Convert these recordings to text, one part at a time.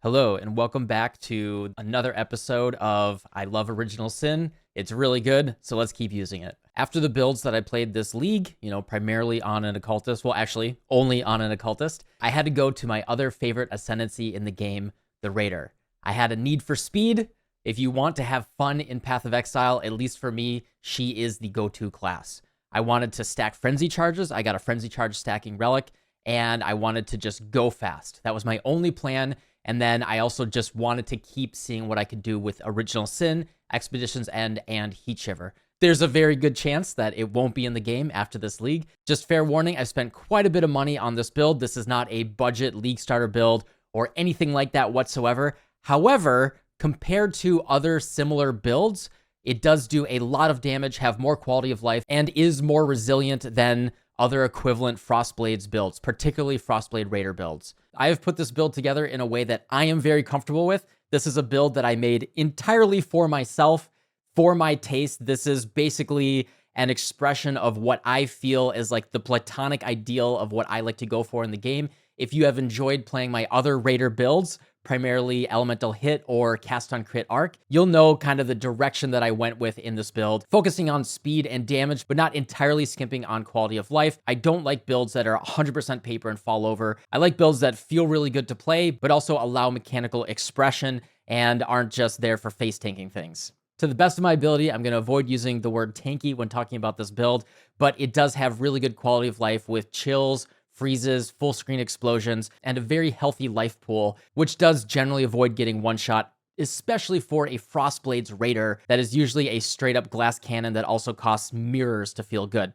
Hello, and welcome back to another episode of I Love Original Sin. It's really good, so let's keep using it. After the builds that I played this league, primarily on an occultist, well, actually, only on an occultist, I had to go to my other favorite ascendancy in the game, the Raider. I had a need for speed. If you want to have fun in Path of Exile, at least for me, she is the go-to class. I wanted to stack Frenzy Charges. I got a Frenzy Charge stacking relic, and I wanted to just go fast. That was my only plan. And then I also just wanted to keep seeing what I could do with Original Sin, Expedition's End, and Heat Shiver. There's a very good chance that it won't be in the game after this league. Just fair warning, I spent quite a bit of money on this build. This is not a budget league starter build or anything like that whatsoever. However, compared to other similar builds, it does do a lot of damage, have more quality of life, and is more resilient than other equivalent Frostblades builds, particularly Frostblade Raider builds. I have put this build together in a way that I am very comfortable with. This is a build that I made entirely for myself, for my taste. This is basically an expression of what I feel is like the platonic ideal of what I like to go for in the game. If you have enjoyed playing my other Raider builds, primarily Elemental Hit or Cast on Crit Arc, you'll know kind of the direction that I went with in this build, focusing on speed and damage, but not entirely skimping on quality of life. I don't like builds that are 100% paper and fall over. I like builds that feel really good to play, but also allow mechanical expression and aren't just there for face tanking things. To the best of my ability, I'm going to avoid using the word tanky when talking about this build, but it does have really good quality of life with chills, freezes, full screen explosions, and a very healthy life pool, which does generally avoid getting one shot, especially for a Frostblades Raider that is usually a straight up glass cannon that also costs mirrors to feel good.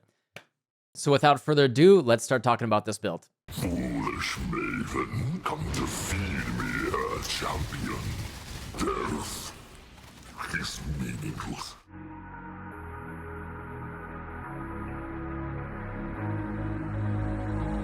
So without further ado, let's start talking about this build. Foolish maven, come to feed me, a champion. Death is meaningless.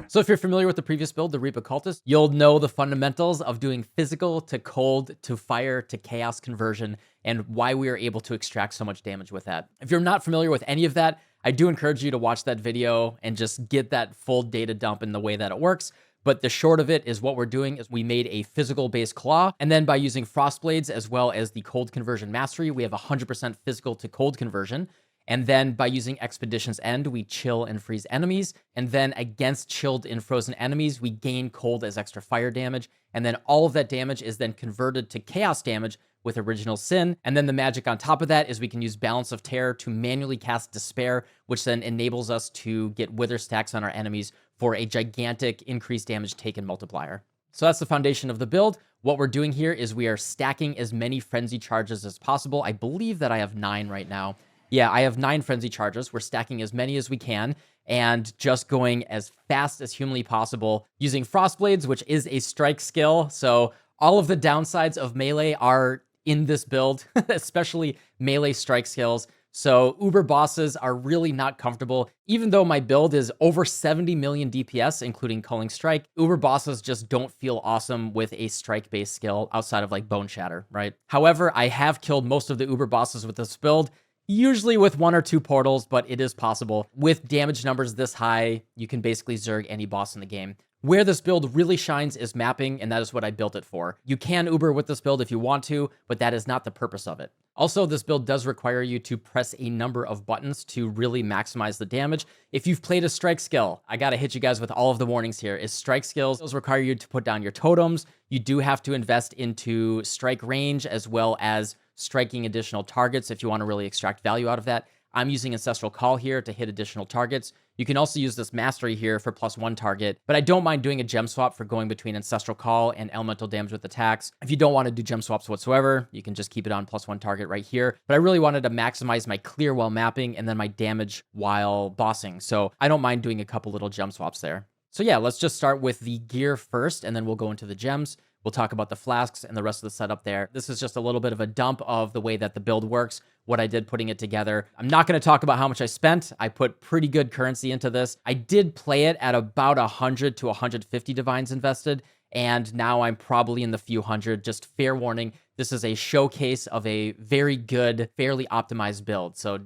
So if you're familiar with the previous build, the Reap Occultist, you'll know the fundamentals of doing physical to cold to fire to chaos conversion and why we are able to extract so much damage with that. If you're not familiar with any of that, I do encourage you to watch that video and just get that full data dump in the way that it works. But the short of it is what we're doing is we made a physical base claw. And then by using Frostblades as well as the cold conversion mastery, we have 100% physical to cold conversion. And then by using Expedition's End, we chill and freeze enemies. And then against chilled and frozen enemies, we gain cold as extra fire damage. And then all of that damage is then converted to chaos damage with Original Sin. And then the magic on top of that is we can use Balance of Terror to manually cast Despair, which then enables us to get Wither stacks on our enemies for a gigantic increased damage taken multiplier. So that's the foundation of the build. What we're doing here is we are stacking as many Frenzy Charges as possible. I believe that I have 9 right now. Yeah, I have 9 Frenzy Charges. We're stacking as many as we can and just going as fast as humanly possible using Frostblades, which is a strike skill. So all of the downsides of melee are in this build, especially melee strike skills. So Uber bosses are really not comfortable. Even though my build is over 70 million DPS, including Culling Strike, Uber bosses just don't feel awesome with a strike-based skill outside of like Bone Shatter, right? However, I have killed most of the Uber bosses with this build, usually with 1 or 2 portals, but it is possible. With damage numbers this high, you can basically zerg any boss in the game. Where this build really shines is mapping, and that is what I built it for. You can Uber with this build if you want to, but that is not the purpose of it. Also, this build does require you to press a number of buttons to really maximize the damage. If you've played a strike skill, I gotta hit you guys with all of the warnings here, is strike skills require you to put down your totems. You do have to invest into strike range as well as striking additional targets if you want to really extract value out of that. I'm using Ancestral Call here to hit additional targets. You can also use this Mastery here for +1 target, but I don't mind doing a gem swap for going between Ancestral Call and Elemental Damage with attacks. If you don't want to do gem swaps whatsoever, you can just keep it on +1 target right here. But I really wanted to maximize my clear while mapping and then my damage while bossing. So I don't mind doing a couple little gem swaps there. So yeah, let's just start with the gear first, and then we'll go into the gems. We'll talk about the flasks and the rest of the setup there. This is just a little bit of a dump of the way that the build works, what I did putting it together. I'm not going to talk about how much I spent. I put pretty good currency into this. I did play it at about 100 to 150 divines invested, and now I'm probably in the few hundred. Just fair warning, this is a showcase of a very good, fairly optimized build. So,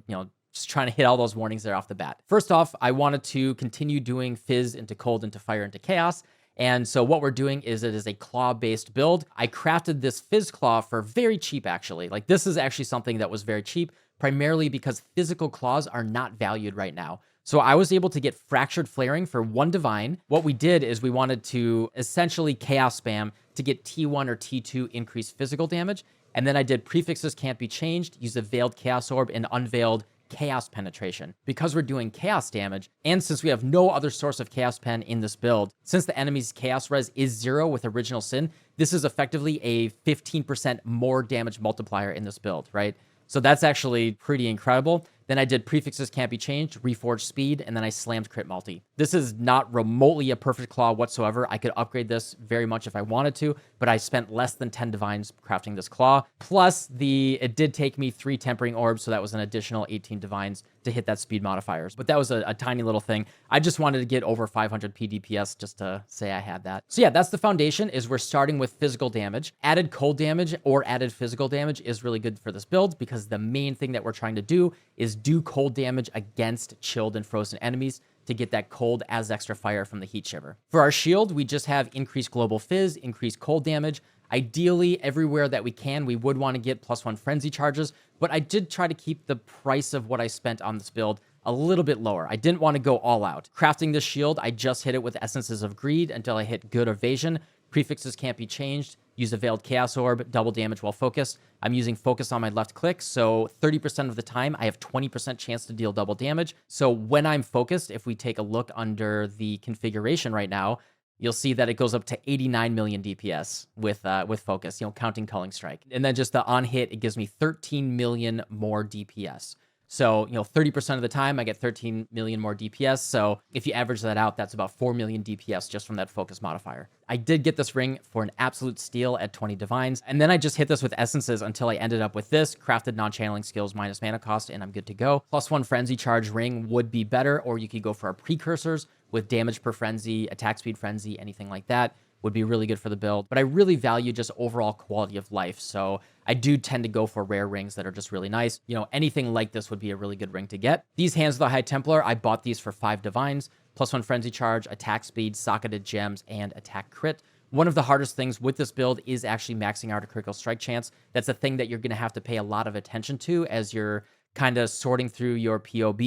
just trying to hit all those warnings there off the bat. First off, I wanted to continue doing Fizz into Cold, into Fire, into Chaos. And so what we're doing is it is a claw-based build. I crafted this Fizz Claw for very cheap, actually. Like, this is actually something that was very cheap, primarily because physical claws are not valued right now. So I was able to get Fractured Flaring for 1 Divine. What we did is we wanted to essentially Chaos Spam to get T1 or T2 increased physical damage. And then I did Prefixes Can't Be Changed, use a Veiled Chaos Orb, and Unveiled Chaos Penetration. Because we're doing Chaos damage, and since we have no other source of Chaos Pen in this build, since the enemy's Chaos Res is 0 with Original Sin, this is effectively a 15% more damage multiplier in this build, right? So that's actually pretty incredible. Then I did Prefixes Can't Be Changed, Reforged Speed, and then I slammed Crit Multi. This is not remotely a perfect claw whatsoever. I could upgrade this very much if I wanted to, but I spent less than 10 divines crafting this claw. Plus, it did take me 3 Tempering Orbs, so that was an additional 18 divines to hit that speed modifiers. But that was a tiny little thing. I just wanted to get over 500 PDPS just to say I had that. So yeah, that's the foundation, is we're starting with physical damage. Added cold damage or added physical damage is really good for this build because the main thing that we're trying to do is do cold damage against chilled and frozen enemies to get that cold as extra fire from the heat shiver. For our shield, we just have increased global fizz, increased cold damage. Ideally, everywhere that we can, we would want to get +1 frenzy charges, but I did try to keep the price of what I spent on this build a little bit lower. I didn't want to go all out. Crafting this shield, I just hit it with Essences of Greed until I hit good evasion. Prefixes Can't Be Changed. Use a Veiled Chaos Orb, double damage while focused. I'm using focus on my left click, so 30% of the time, I have 20% chance to deal double damage. So when I'm focused, if we take a look under the configuration right now, you'll see that it goes up to 89 million DPS with focus, counting Culling Strike. And then just the on hit, it gives me 13 million more DPS. So, 30% of the time I get 13 million more DPS. So if you average that out, that's about 4 million DPS just from that focus modifier. I did get this ring for an absolute steal at 20 divines. And then I just hit this with essences until I ended up with this crafted non-channeling skills minus mana cost, and I'm good to go. +1 frenzy charge ring would be better, or you could go for our precursors with damage per frenzy, attack speed frenzy, anything like that would be really good for the build. But I really value just overall quality of life. So I do tend to go for rare rings that are just really nice. Anything like this would be a really good ring to get. These Hands of the High Templar, I bought these for 5 divines, +1 frenzy charge, attack speed, socketed gems, and attack crit. One of the hardest things with this build is actually maxing out a critical strike chance. That's a thing that you're going to have to pay a lot of attention to as you're kind of sorting through your POB.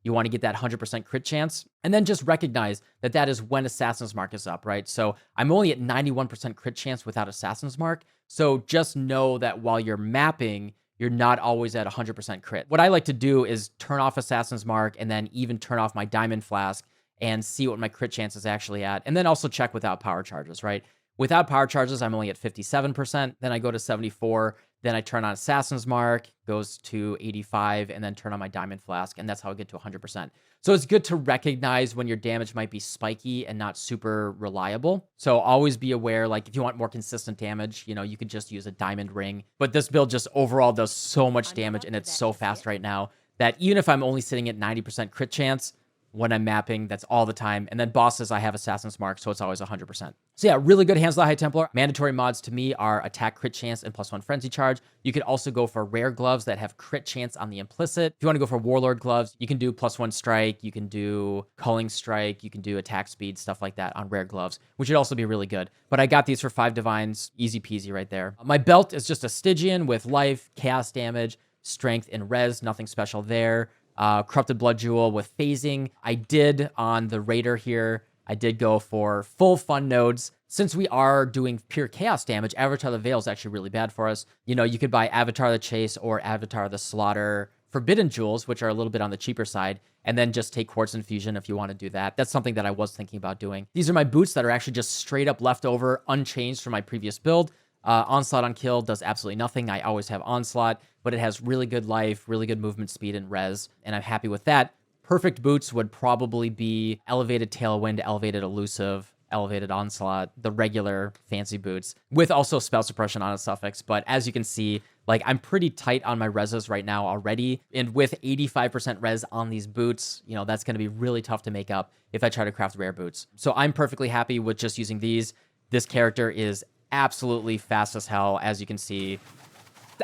You want to get that 100% crit chance. And then just recognize that that is when Assassin's Mark is up, right? So I'm only at 91% crit chance without Assassin's Mark. So just know that while you're mapping, you're not always at 100% crit. What I like to do is turn off Assassin's Mark and then even turn off my Diamond Flask and see what my crit chance is actually at. And then also check without power charges, right? Without power charges, I'm only at 57%. Then I go to 74. Then I turn on Assassin's Mark, goes to 85, and then turn on my Diamond Flask, and that's how I get to 100%. So it's good to recognize when your damage might be spiky and not super reliable. So always be aware, like if you want more consistent damage, you could just use a diamond ring. But this build just overall does so much damage, and it's so fast right now that even if I'm only sitting at 90% crit chance, when I'm mapping, that's all the time. And then bosses, I have Assassin's Mark, so it's always 100%. So yeah, really good Hands of the High Templar. Mandatory mods to me are attack crit chance and +1 frenzy charge. You could also go for rare gloves that have crit chance on the implicit. If you want to go for warlord gloves, you can do +1 strike, you can do culling strike, you can do attack speed, stuff like that on rare gloves, which would also be really good. But I got these for 5 divines, easy peasy right there. My belt is just a Stygian with life, chaos damage, strength, and res, nothing special there. Corrupted Blood Jewel with phasing. I did on the Raider here, I did go for full fun nodes. Since we are doing pure chaos damage, Avatar of the Veil is actually really bad for us. You could buy Avatar of the Chase or Avatar of the Slaughter Forbidden Jewels, which are a little bit on the cheaper side, and then just take Quartz Infusion if you want to do that. That's something that I was thinking about doing. These are my boots that are actually just straight up leftover, unchanged from my previous build. Onslaught on kill does absolutely nothing. I always have Onslaught, but it has really good life, really good movement speed and res, and I'm happy with that. Perfect boots would probably be Elevated Tailwind, Elevated Elusive, Elevated Onslaught, the regular fancy boots, with also Spell Suppression on a suffix. But as you can see, I'm pretty tight on my reses right now already, and with 85% res on these boots, that's going to be really tough to make up if I try to craft rare boots. So I'm perfectly happy with just using these. This character is absolutely fast as hell, as you can see.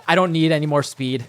I don't need any more speed.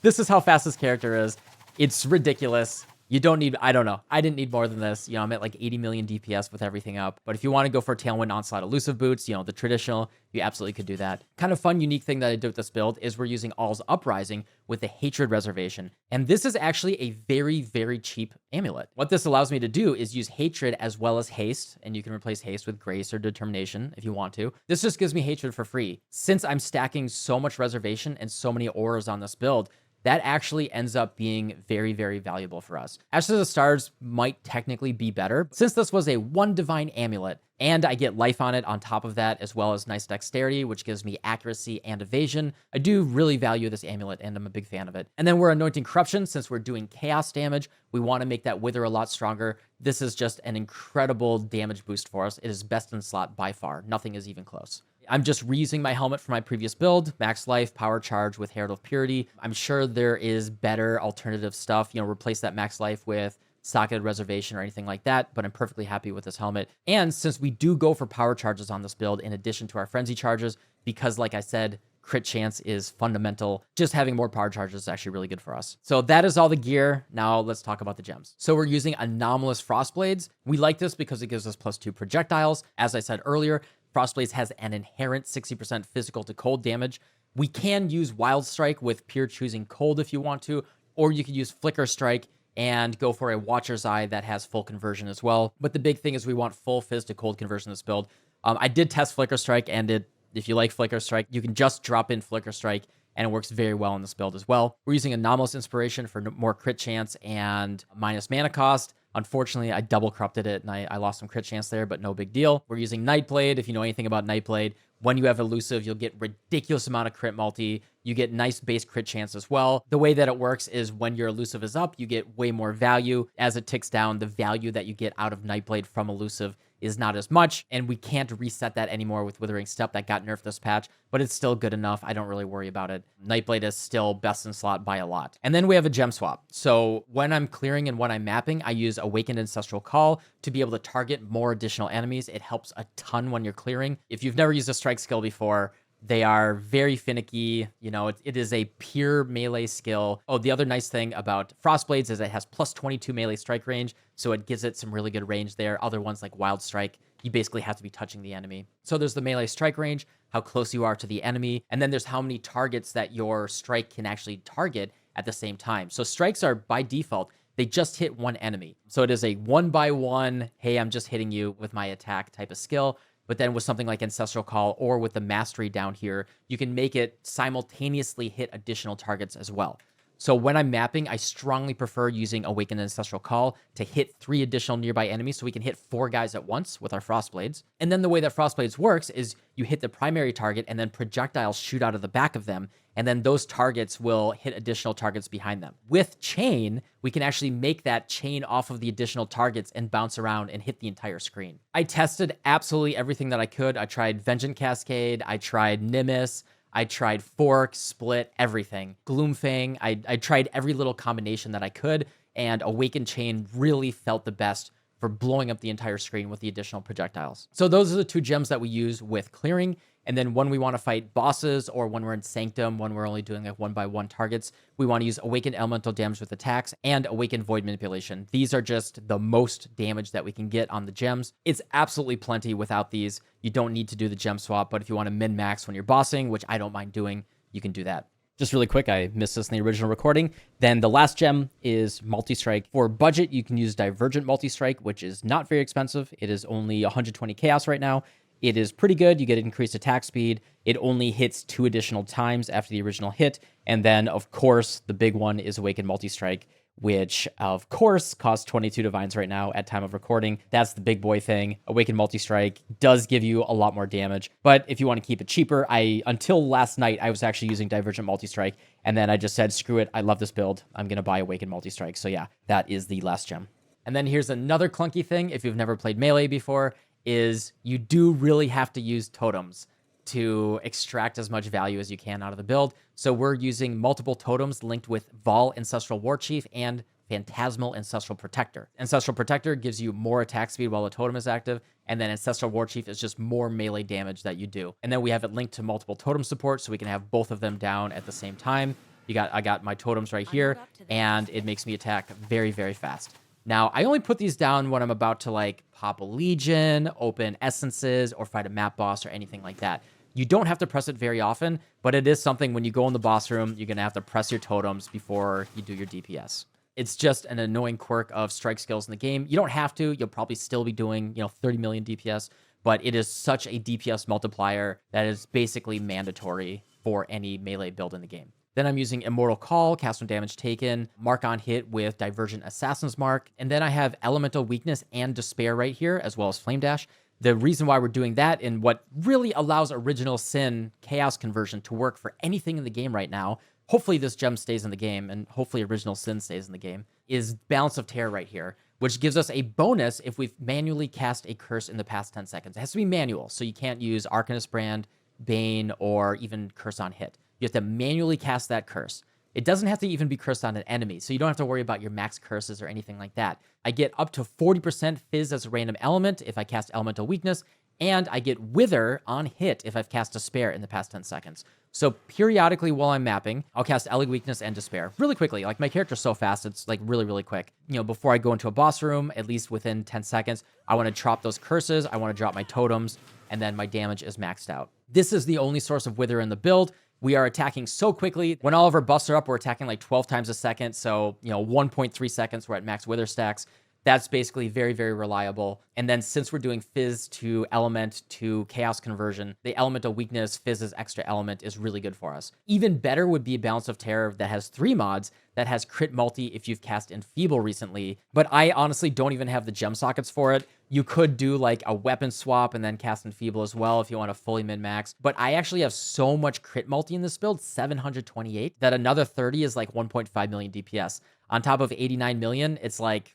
This is how fast this character is. It's ridiculous. You don't need, I don't know. I didn't need more than this. I'm at like 80 million DPS with everything up. But if you want to go for Tailwind Onslaught Elusive Boots, the traditional, you absolutely could do that. Kind of fun, unique thing that I did with this build is we're using All's Uprising with the Hatred Reservation. And this is actually a very, very cheap amulet. What this allows me to do is use Hatred as well as Haste, and you can replace Haste with Grace or Determination if you want to. This just gives me Hatred for free. Since I'm stacking so much Reservation and so many auras on this build, that actually ends up being very, very valuable for us. Ashes of the Stars might technically be better. Since this was a 1 divine amulet, and I get life on it on top of that, as well as nice dexterity, which gives me accuracy and evasion, I do really value this amulet, and I'm a big fan of it. And then we're anointing Corruption. Since we're doing chaos damage, we want to make that Wither a lot stronger. This is just an incredible damage boost for us. It is best in slot by far. Nothing is even close. I'm just reusing my helmet from my previous build, max life, power charge with Herald of Purity. I'm sure there is better alternative stuff, replace that max life with Socketed Reservation or anything like that, but I'm perfectly happy with this helmet. And since we do go for power charges on this build in addition to our frenzy charges, because like I said, crit chance is fundamental, just having more power charges is actually really good for us. So that is all the gear. Now let's talk about the gems. So we're using Anomalous Frostblades. We like this because it gives us +2 projectiles. As I said earlier, Frostblades has an inherent 60% physical to cold damage. We can use Wild Strike with pure choosing cold if you want to, or you could use Flicker Strike and go for a Watcher's Eye that has full conversion as well. But the big thing is we want full fizz to cold conversion in this build. I did test Flicker Strike, and if you like Flicker Strike, you can just drop in Flicker Strike, and it works very well in this build as well. We're using Anomalous Inspiration for more crit chance and minus mana cost. Unfortunately, I double corrupted it, and I lost some crit chance there, but no big deal. We're using Nightblade. If you know anything about Nightblade, when you have Elusive, you'll get ridiculous amount of crit multi. You get nice base crit chance as well. The way that it works is when your Elusive is up, you get way more value. As it ticks down, the value that you get out of Nightblade from Elusive is not as much, and we can't reset that anymore with Withering Step. That got nerfed this patch, but it's still good enough. I don't really worry about it. Nightblade is still best in slot by a lot. And then we have a gem swap. So when I'm clearing and when I'm mapping, I use Awakened Ancestral Call to be able to target more additional enemies. It helps a ton when you're clearing. If you've never used a strike skill before, they are very finicky. It is a pure melee skill. Oh, the other nice thing about Frostblades is it has +22 melee strike range, so it gives it some really good range there. Other ones like Wild Strike, you basically have to be touching the enemy. So there's the melee strike range, how close you are to the enemy, and then there's how many targets that your strike can actually target at the same time. So strikes are, by default, they just hit one enemy. So it is a 1-by-1, hey, I'm just hitting you with my attack type of skill. But then with something like Ancestral Call or with the Mastery down here, you can make it simultaneously hit additional targets as well. So when I'm mapping, I strongly prefer using Awakened Ancestral Call to hit 3 additional nearby enemies so we can hit 4 guys at once with our Frostblades. And then the way that Frostblades works is you hit the primary target and then projectiles shoot out of the back of them, and then those targets will hit additional targets behind them. With Chain, we can actually make that chain off of the additional targets and bounce around and hit the entire screen. I tested absolutely everything that I could. I tried Vengeance Cascade, I tried Nimbus, I tried Fork, Split, everything. Gloomfang, I tried every little combination that I could, and Awakened Chain really felt the best for blowing up the entire screen with the additional projectiles. So those are the 2 gems that we use with clearing. And then when we want to fight bosses or when we're in Sanctum, when we're only doing like 1-by-1 targets, we want to use Awakened Elemental Damage with attacks and Awakened Void Manipulation. These are just the most damage that we can get on the gems. It's absolutely plenty without these. You don't need to do the gem swap, but if you want to min-max when you're bossing, which I don't mind doing, you can do that. Just really quick, I missed this in the original recording. Then the last gem is Multi-Strike. For budget, you can use Divergent Multi-Strike, which is not very expensive. It is only 120 chaos right now. It is pretty good. You get increased attack speed. It only hits 2 additional times after the original hit. And then, of course, the big one is Awakened Multi-Strike, which, of course, costs 22 divines right now at time of recording. That's the big boy thing. Awakened Multi-Strike does give you a lot more damage. But if you want to keep it cheaper, until last night, I was actually using Divergent Multi-Strike. And then I just said, screw it. I love this build. I'm going to buy Awakened Multi-Strike. So yeah, that is the last gem. And then here's another clunky thing. If you've never played Melee before, is you do really have to use totems to extract as much value as you can out of the build. So we're using multiple totems linked with Vol Ancestral Warchief and Phantasmal Ancestral Protector. Ancestral Protector gives you more attack speed while the totem is active, and then Ancestral Warchief is just more melee damage that you do. And then we have it linked to multiple totem support, so we can have both of them down at the same time. I got my totems right here, and it makes me attack very, very fast. Now, I only put these down when I'm about to like pop a Legion, open essences, or fight a map boss or anything like that. You don't have to press it very often, but it is something when you go in the boss room, you're going to have to press your totems before you do your DPS. It's just an annoying quirk of strike skills in the game. You don't have to. You'll probably still be doing, 30 million DPS, but it is such a DPS multiplier that is basically mandatory for any melee build in the game. Then I'm using Immortal Call, cast when damage taken, mark on hit with Divergent Assassin's Mark, and then I have Elemental Weakness and Despair right here, as well as Flame Dash. The reason why we're doing that and what really allows Original Sin Chaos Conversion to work for anything in the game right now, hopefully this gem stays in the game, and hopefully Original Sin stays in the game, is Balance of Terror right here, which gives us a bonus if we've manually cast a curse in the past 10 seconds. It has to be manual, so you can't use Arcanist Brand, Bane, or even Curse on Hit. You have to manually cast that curse. It doesn't have to even be cursed on an enemy, so you don't have to worry about your max curses or anything like that. I get up to 40% Fizz as a random element if I cast Elemental Weakness, and I get Wither on hit if I've cast Despair in the past 10 seconds. So periodically while I'm mapping, I'll cast Ele Weakness and Despair really quickly. Like my character's so fast, it's like really, really quick. Before I go into a boss room, at least within 10 seconds, I want to drop those curses, I want to drop my totems, and then my damage is maxed out. This is the only source of Wither in the build. We are attacking so quickly. When all of our buffs are up, we're attacking like 12 times a second. So, 1.3 seconds, we're at max Wither stacks. That's basically very, very reliable. And then since we're doing Fizz to Element to Chaos Conversion, the Elemental Weakness, Fizz's extra element is really good for us. Even better would be Balance of Terror that has 3 mods, that has crit multi if you've cast Enfeeble recently. But I honestly don't even have the gem sockets for it. You could do like a weapon swap and then cast Enfeeble as well if you want to fully min-max. But I actually have so much crit multi in this build, 728, that another 30 is like 1.5 million DPS. On top of 89 million, it's like,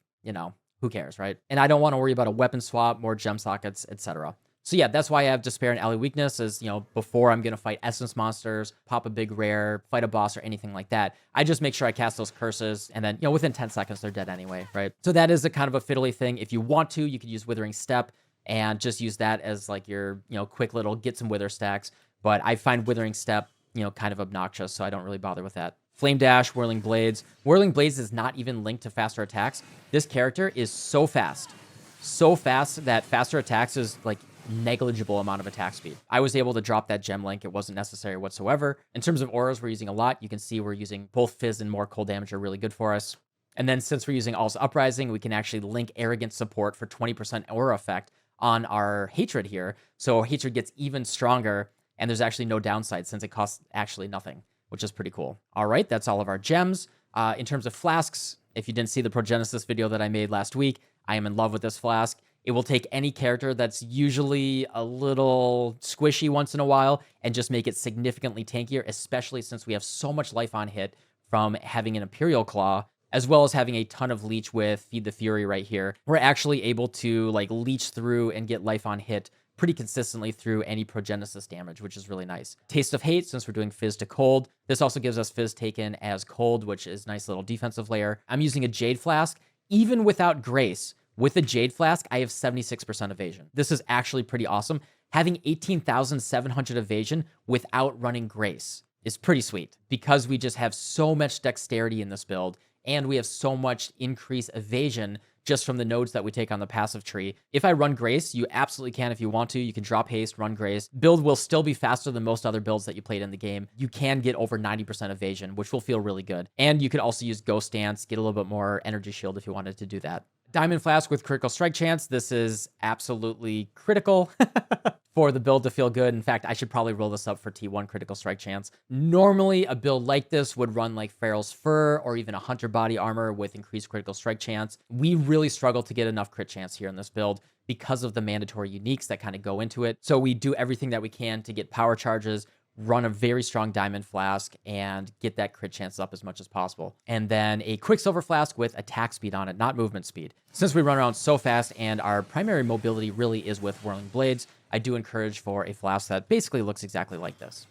who cares, right? And I don't want to worry about a weapon swap, more gem sockets, etc. So yeah, that's why I have Despair and Ele Weakness is, before I'm going to fight Essence monsters, pop a big rare, fight a boss or anything like that, I just make sure I cast those curses and then, within 10 seconds, they're dead anyway, right? So that is a kind of a fiddly thing. If you want to, you could use Withering Step and just use that as like your, quick little get some Wither stacks. But I find Withering Step, kind of obnoxious, so I don't really bother with that. Flame Dash, Whirling Blades. Whirling Blades is not even linked to faster attacks. This character is so fast that faster attacks is like negligible amount of attack speed. I was able to drop that gem link. It wasn't necessary whatsoever. In terms of auras, we're using a lot. You can see we're using both Fizz and more cold damage are really good for us. And then since we're using All's Uprising, we can actually link Arrogant Support for 20% aura effect on our Hatred here. So Hatred gets even stronger, and there's actually no downside since it costs actually nothing, which is pretty cool. All right, that's all of our gems. In terms of flasks, if you didn't see the Progenesis video that I made last week, I am in love with this flask. It will take any character that's usually a little squishy once in a while and just make it significantly tankier, especially since we have so much life on hit from having an Imperial Claw, as well as having a ton of leech with Feed the Fury right here. We're actually able to like leech through and get life on hit pretty consistently through any Progenesis damage, which is really nice. Taste of Hate, since we're doing Fizz to Cold. This also gives us Fizz taken as Cold, which is nice little defensive layer. I'm using a Jade Flask. Even without Grace, with a Jade Flask, I have 76% evasion. This is actually pretty awesome. Having 18,700 evasion without running Grace is pretty sweet because we just have so much dexterity in this build and we have so much increased evasion just from the nodes that we take on the passive tree. If I run Grace, you absolutely can if you want to. You can drop haste, run Grace. Build will still be faster than most other builds that you played in the game. You can get over 90% evasion, which will feel really good. And you could also use Ghost Dance, get a little bit more energy shield if you wanted to do that. Diamond Flask with critical strike chance. This is absolutely critical for the build to feel good. In fact, I should probably roll this up for T1 critical strike chance. Normally, a build like this would run like Feral's Fur or even a Hunter Body Armor with increased critical strike chance. We really struggle to get enough crit chance here in this build because of the mandatory uniques that kind of go into it. So we do everything that we can to get power charges, run a very strong Diamond Flask, and get that crit chance up as much as possible. And then a Quicksilver Flask with attack speed on it, not movement speed. Since we run around so fast and our primary mobility really is with Whirling Blades, I do encourage for a flask that basically looks exactly like this.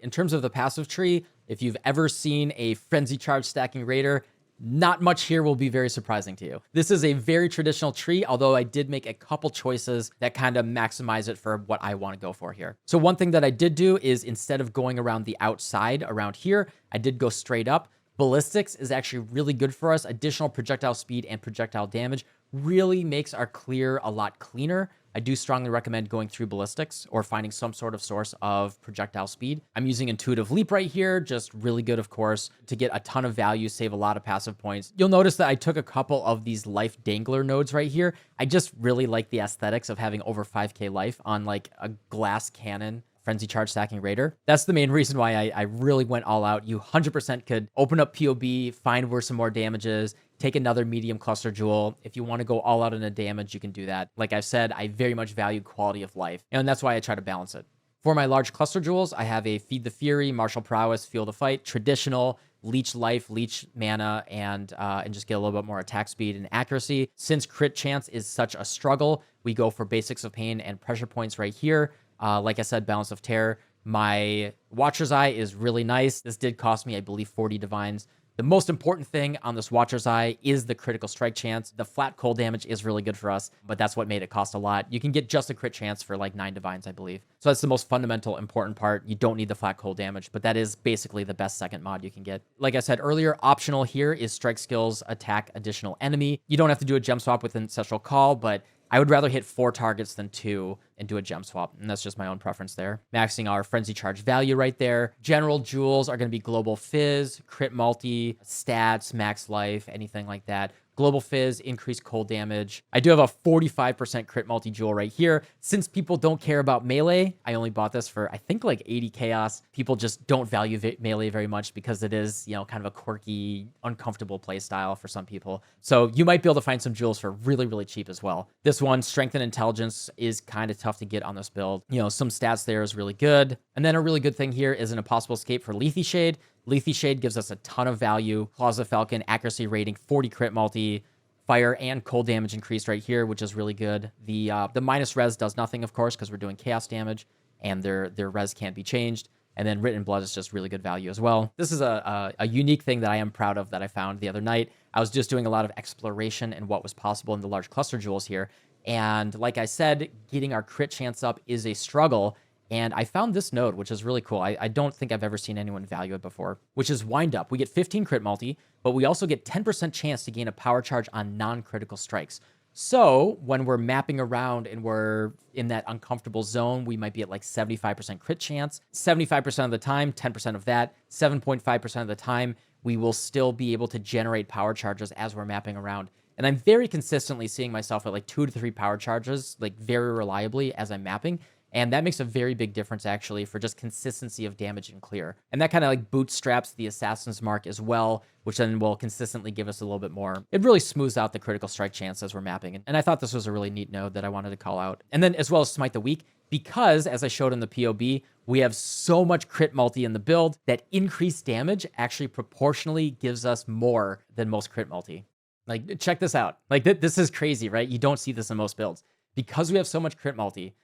In terms of the passive tree, if you've ever seen a Frenzy Charge stacking Raider, Not much here will be very surprising to you. This is a very traditional tree, although I did make a couple choices that kind of maximize it for what I want to go for here. So one thing that I did do is instead of going around the outside around here, I did go straight up. Ballistics is actually really good for us. Additional projectile speed and projectile damage really makes our clear a lot cleaner. I do strongly recommend going through ballistics or finding some sort of source of projectile speed. I'm using intuitive leap right here, just really good, of course, to get a ton of value, save a lot of passive points. You'll notice that I took a couple of these life dangler nodes right here. I just really like the aesthetics of having over 5k life on like a glass cannon Frenzy Charge stacking Raider. That's the main reason why I really went all out. You 100% could open up PoB, find where some more damage is, take another medium cluster jewel. If you want to go all out on a damage, you can do that. Like I've said, I very much value quality of life, and that's why I try to balance it. For my large cluster jewels, I have a Feed the Fury, Martial Prowess, Fuel the Fight, traditional, leech life, leech mana, and just get a little bit more attack speed and accuracy. Since crit chance is such a struggle, we go for Basics of Pain and pressure points right here. Like I said, Balance of Terror. My Watcher's Eye is really nice. This did cost me, I believe, 40 divines. The most important thing on this Watcher's Eye is the critical strike chance. The flat cold damage is really good for us, but that's what made it cost a lot. You can get just a crit chance for like 9 divines, I believe. So that's the most fundamental, important part. You don't need the flat cold damage, but that is basically the best second mod you can get. Like I said earlier, optional here is Strike Skills, Attack Additional Enemy. You don't have to do a gem swap with Ancestral Call, but I would rather hit 4 targets than 2 and do a gem swap, and that's just my own preference there. Maxing our Frenzy Charge value right there. General jewels are going to be Global Fizz, Crit Multi, Stats, Max Life, anything like that. Global Fizz, increased cold damage. I do have a 45% crit multi-jewel right here. Since people don't care about melee, I only bought this for, I think, like 80 chaos. People just don't value melee very much because it is, you know, kind of a quirky, uncomfortable play style for some people. So you might be able to find some jewels for really, really cheap as well. This one, Strength and Intelligence, is kind of tough to get on this build. You know, some stats there is really good. And then a really good thing here is an Impossible Escape for Lethe Shade. Lethe Shade gives us a ton of value. Claws of Falcon, accuracy rating, 40 crit multi, fire and cold damage increased right here, which is really good. The minus res does nothing, of course, because we're doing chaos damage, and their res can't be changed. And then Written Blood is just really good value as well. This is a unique thing that I am proud of that I found the other night. I was just doing a lot of exploration and what was possible in the large cluster jewels here. And like I said, getting our crit chance up is a struggle. And I found this node, which is really cool. I don't think I've ever seen anyone value it before, which is Wind Up. We get 15 crit multi, but we also get 10% chance to gain a power charge on non-critical strikes. So when we're mapping around and we're in that uncomfortable zone, we might be at like 75% crit chance. 75% of the time, 10% of that, 7.5% of the time, we will still be able to generate power charges as we're mapping around. And I'm very consistently seeing myself at like 2 to 3 power charges, like very reliably as I'm mapping. And that makes a very big difference, actually, for just consistency of damage and clear. And that kind of like bootstraps the Assassin's Mark as well, which then will consistently give us a little bit more. It really smooths out the critical strike chance as we're mapping. And I thought this was a really neat node that I wanted to call out. And then as well as Smite the Weak, because as I showed in the POB, we have so much crit multi in the build that increased damage actually proportionally gives us more than most crit multi. Like, check this out. Like, this is crazy, right? You don't see this in most builds. Because we have so much crit multi,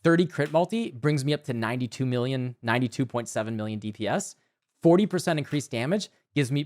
30 crit multi brings me up to 92.7 million DPS. 40% increased damage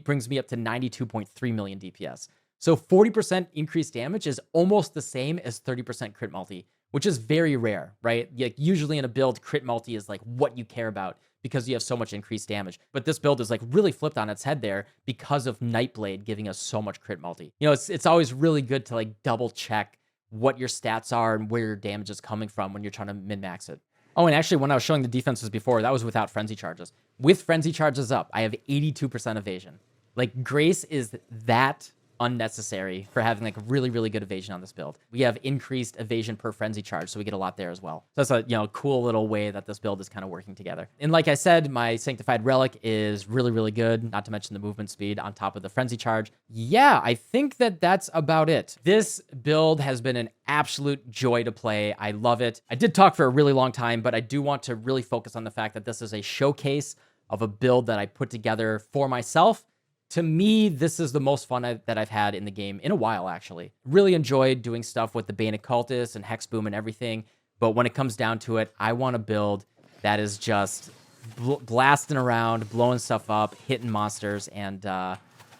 brings me up to 92.3 million DPS. So 40% increased damage is almost the same as 30% crit multi, which is very rare, right? Like usually in a build, crit multi is like what you care about because you have so much increased damage. But this build is like really flipped on its head there because of Nightblade giving us so much crit multi. You know, it's always really good to like double check what your stats are and where your damage is coming from when you're trying to min-max it. Oh, and actually, when I was showing the defenses before, that was without Frenzy Charges. With Frenzy Charges up, I have 82% evasion. Like, Grace is that unnecessary for having like really, really good evasion on this build. We have increased evasion per Frenzy Charge, so we get a lot there as well. So that's a cool little way that this build is kind of working together. And like I said, my Sanctified Relic is really, really good, not to mention the movement speed on top of the Frenzy Charge. Yeah, I think that's about it. This build has been an absolute joy to play. I love it. I did talk for a really long time, but I do want to really focus on the fact that this is a showcase of a build that I put together for myself. To me, this is the most fun that I've had in the game in a while, actually. Really enjoyed doing stuff with the Bane Occultist and Hexboom and everything, but when it comes down to it, I want a build that is just blasting around, blowing stuff up, hitting monsters, and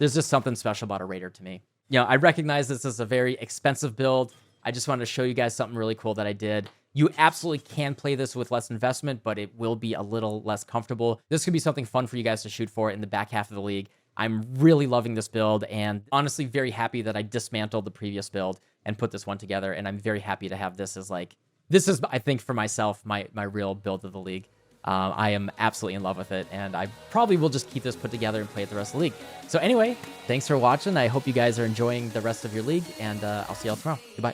There's just something special about a Raider to me. You know, I recognize this is a very expensive build. I just wanted to show you guys something really cool that I did. You absolutely can play this with less investment, but it will be a little less comfortable. This could be something fun for you guys to shoot for in the back half of the league. I'm really loving this build, and honestly very happy that I dismantled the previous build and put this one together, and I'm very happy to have this as like, this is, I think, for myself, my real build of the league. I am absolutely in love with it, and I probably will just keep this put together and play it the rest of the league. So anyway, thanks for watching. I hope you guys are enjoying the rest of your league, and I'll see y'all tomorrow. Goodbye.